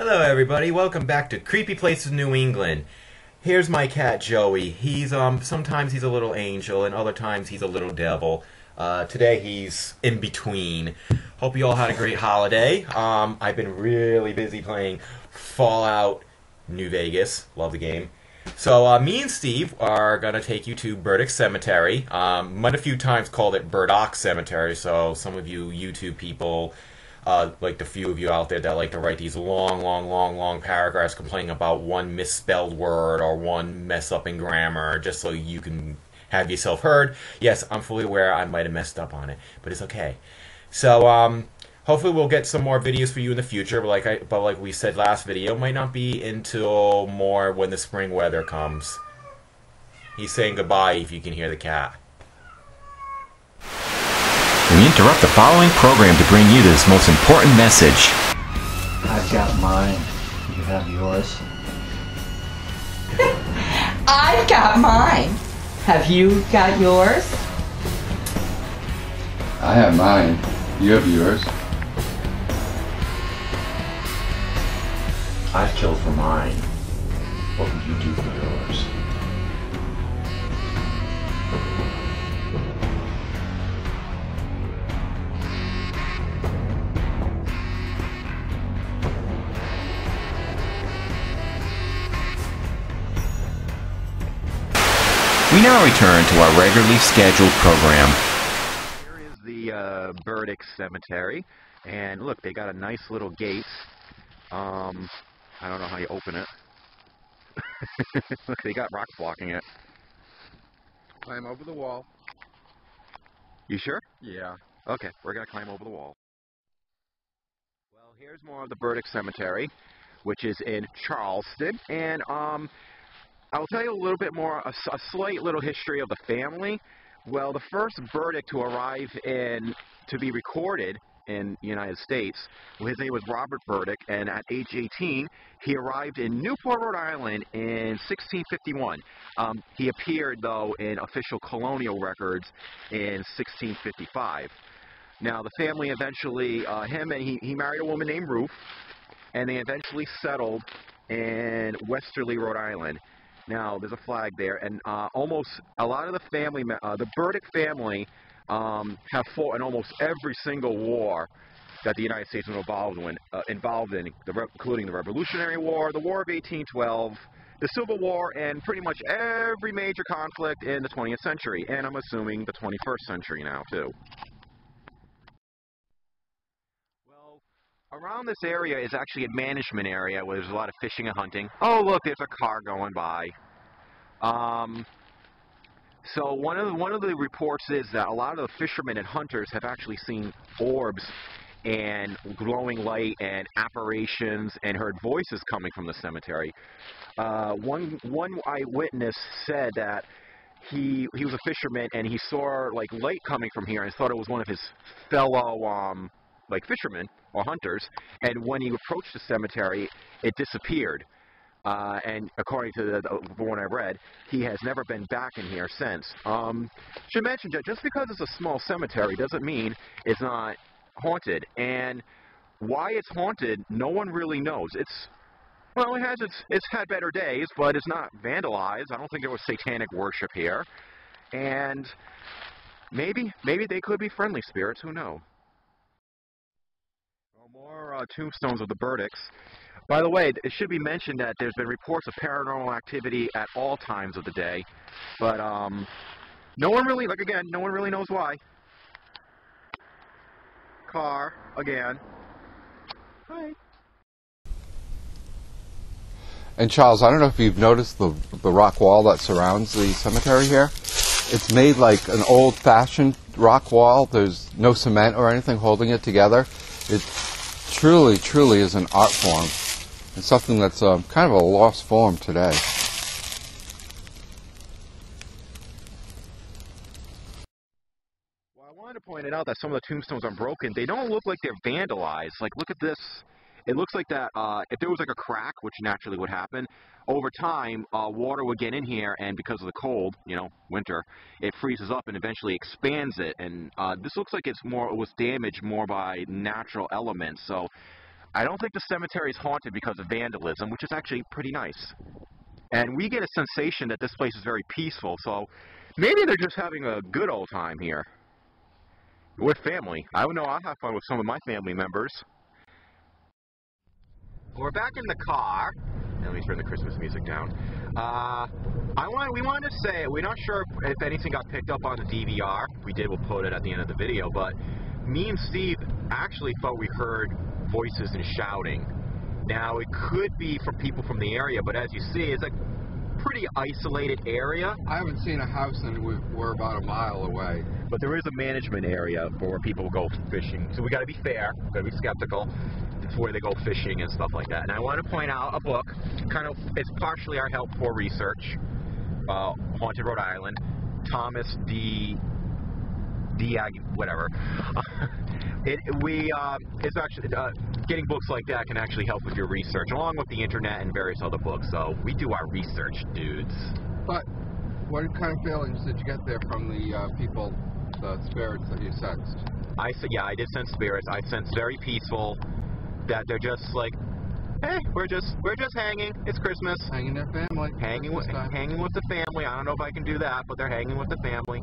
Hello everybody, welcome back to Creepy Places New England. Here's my cat Joey. He's sometimes he's a little angel and other times he's a little devil. Today he's in between. Hope you all had a great holiday. I've been really busy playing Fallout New Vegas. Love the game. So me and Steve are gonna take you to Burdick Cemetery. Might a few times called it Burdick Cemetery, so some of you YouTube people, like the few of you out there that like to write these long paragraphs complaining about one misspelled word or one mess up in grammar just so you can have yourself heard. Yes, I'm fully aware I might have messed up on it, but it's okay. So hopefully we'll get some more videos for you in the future, but like we said last video, might not be until more when the spring weather comes. He's saying goodbye if you can hear the cat. We interrupt the following program to bring you this most important message. I've got mine. You have yours. I've got mine. Have you got yours? I have mine. You have yours. I've killed for mine. What would you do for yours? We now return to our regularly scheduled program. Here is the Burdick Cemetery, and look, they got a nice little gate. I don't know how you open it. They got rocks blocking it. Climb over the wall. You sure? Yeah. Okay, we're gonna climb over the wall. Well, here's more of the Burdick Cemetery, which is in Charlestown, and I'll tell you a little bit more, a slight little history of the family. Well, the first Burdick to arrive to be recorded in the United States, well, his name was Robert Burdick, and at age 18, he arrived in Newport, Rhode Island in 1651. He appeared, though, in official colonial records in 1655. Now, the family eventually, he married a woman named Ruth, and they eventually settled in Westerly, Rhode Island. Now, there's a flag there, and almost a lot of the family, the Burdick family, have fought in almost every single war that the United States was involved in, including the Revolutionary War, the War of 1812, the Civil War, and pretty much every major conflict in the 20th century, and I'm assuming the 21st century now, too. Around this area is actually a management area where there's a lot of fishing and hunting. Oh, look, there's a car going by. So one of the reports is that a lot of the fishermen and hunters have actually seen orbs and glowing light and apparitions and heard voices coming from the cemetery. One eyewitness said that he was a fisherman and he saw like light coming from here and thought it was one of his fellow like fishermen or hunters, and when he approached the cemetery, it disappeared. And according to the one I read, he has never been back in here since. Should mention that just because it's a small cemetery doesn't mean it's not haunted. And why it's haunted, no one really knows. Well, it's had better days, but it's not vandalized. I don't think there was satanic worship here. And maybe they could be friendly spirits. Who knows? More tombstones of the Burdicks. By the way, it should be mentioned that there's been reports of paranormal activity at all times of the day, but no one really, no one really knows why. Car, again. Hi. And Charles, I don't know if you've noticed the rock wall that surrounds the cemetery here. It's made like an old-fashioned rock wall. There's no cement or anything holding it together. It truly is an art form. It's something that's kind of a lost form today. Well, I wanted to point it out that some of the tombstones are broken. They don't look like they're vandalized. Like, look at this. It looks like that if there was like a crack, which naturally would happen, over time, water would get in here, and because of the cold, winter, it freezes up and eventually expands it. And this looks like it was damaged more by natural elements. So I don't think the cemetery is haunted because of vandalism, which is actually pretty nice. And we get a sensation that this place is very peaceful, so maybe they're just having a good old time here. With family. I know I'll have fun with some of my family members. We're back in the car. Let me turn the Christmas music down. We wanted to say, we're not sure if anything got picked up on the DVR. If we did, we'll put it at the end of the video, but me and Steve actually thought we heard voices and shouting. Now, it could be from people from the area, but as you see, it's a pretty isolated area. I haven't seen a house and we're about a mile away. But there is a management area where people go fishing. So we got to be fair, got to be skeptical. It's where they go fishing and stuff like that. And I want to point out a book, it's partially our help for research. Haunted Rhode Island, Thomas D. whatever. It's actually getting books like that can actually help with your research, along with the internet and various other books. So we do our research, dudes. But what kind of feelings did you get there from the people, the spirits that you sensed? I did sense spirits. I sensed very peaceful. That they're just like, hey, we're just hanging. It's Christmas. Hanging their family. Hanging with the family. I don't know if I can do that, but they're hanging with the family.